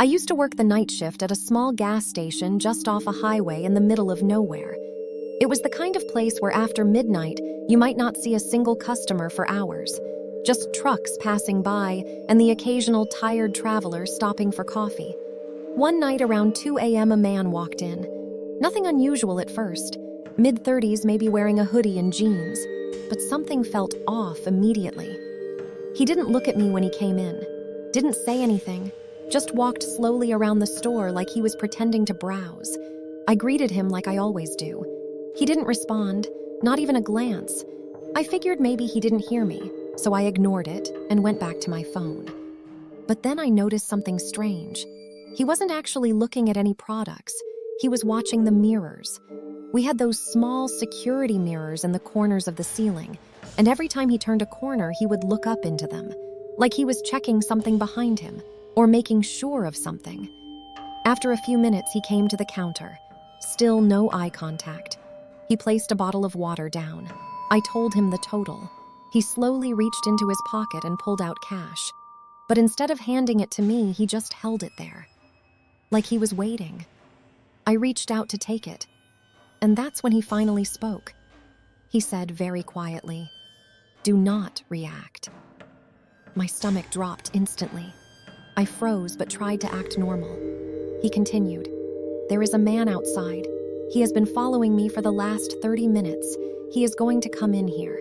I used to work the night shift at a small gas station just off a highway in the middle of nowhere. It was the kind of place where after midnight, you might not see a single customer for hours. Just trucks passing by and the occasional tired traveler stopping for coffee. One night around 2 a.m. a man walked in. Nothing unusual at first. Mid-30s, maybe wearing a hoodie and jeans. But something felt off immediately. He didn't look at me when he came in. Didn't say anything. Just walked slowly around the store like he was pretending to browse. I greeted him like I always do. He didn't respond, not even a glance. I figured maybe he didn't hear me, so I ignored it and went back to my phone. But then I noticed something strange. He wasn't actually looking at any products. He was watching the mirrors. We had those small security mirrors in the corners of the ceiling, and every time he turned a corner, he would look up into them, like he was checking something behind him or making sure of something. After a few minutes, he came to the counter. Still no eye contact. He placed a bottle of water down. I told him the total. He slowly reached into his pocket and pulled out cash. But instead of handing it to me, he just held it there, like he was waiting. I reached out to take it, and that's when he finally spoke. He said very quietly, "Do not react." My stomach dropped instantly. I froze but tried to act normal. He continued, "There is a man outside. He has been following me for the last 30 minutes. He is going to come in here.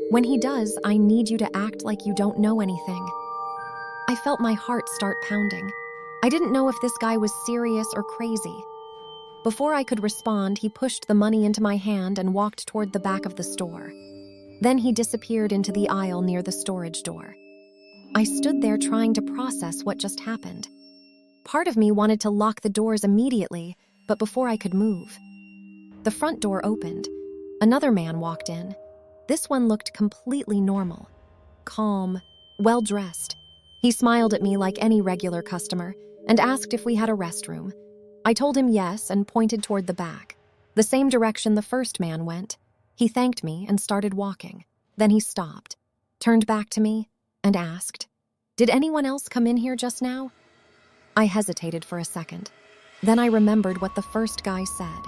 When he does, I need you to act like you don't know anything." I felt my heart start pounding. I didn't know if this guy was serious or crazy. Before I could respond, he pushed the money into my hand and walked toward the back of the store. Then he disappeared into the aisle near the storage door. I stood there trying to process what just happened. Part of me wanted to lock the doors immediately, but before I could move, the front door opened. Another man walked in. This one looked completely normal, calm, well-dressed. He smiled at me like any regular customer and asked if we had a restroom. I told him yes and pointed toward the back, the same direction the first man went. He thanked me and started walking. Then he stopped, turned back to me, and asked, "Did anyone else come in here just now?" I hesitated for a second. Then I remembered what the first guy said.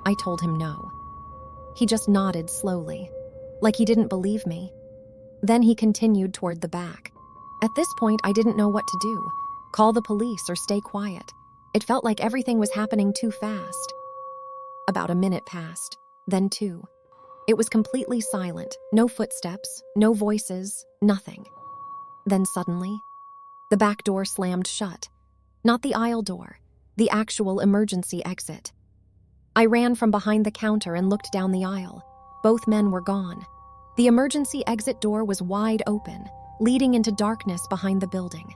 I told him no. He just nodded slowly, like he didn't believe me. Then he continued toward the back. At this point, I didn't know what to do. Call the police or stay quiet. It felt like everything was happening too fast. About a minute passed, then 2. It was completely silent, no footsteps, no voices, nothing. Then suddenly, the back door slammed shut. Not the aisle door, the actual emergency exit. I ran from behind the counter and looked down the aisle. Both men were gone. The emergency exit door was wide open, leading into darkness behind the building.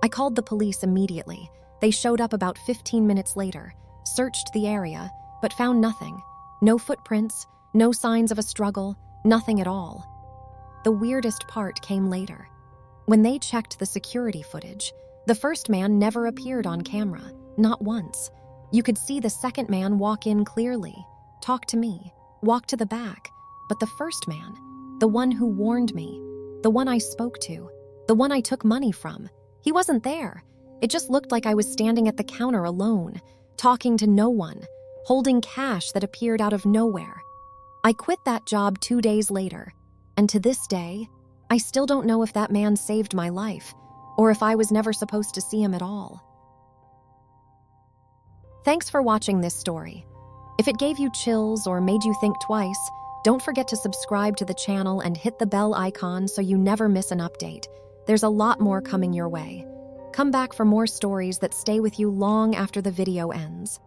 I called the police immediately. They showed up about 15 minutes later, searched the area, but found nothing. No footprints, no signs of a struggle, nothing at all. The weirdest part came later. When they checked the security footage, the first man never appeared on camera, not once. You could see the second man walk in clearly, talk to me, walk to the back, but the first man, the one who warned me, the one I spoke to, the one I took money from, he wasn't there. It just looked like I was standing at the counter alone, talking to no one, holding cash that appeared out of nowhere. I quit that job 2 days later, and to this day, I still don't know if that man saved my life, or if I was never supposed to see him at all. Thanks for watching this story. If it gave you chills or made you think twice, don't forget to subscribe to the channel and hit the bell icon so you never miss an update. There's a lot more coming your way. Come back for more stories that stay with you long after the video ends.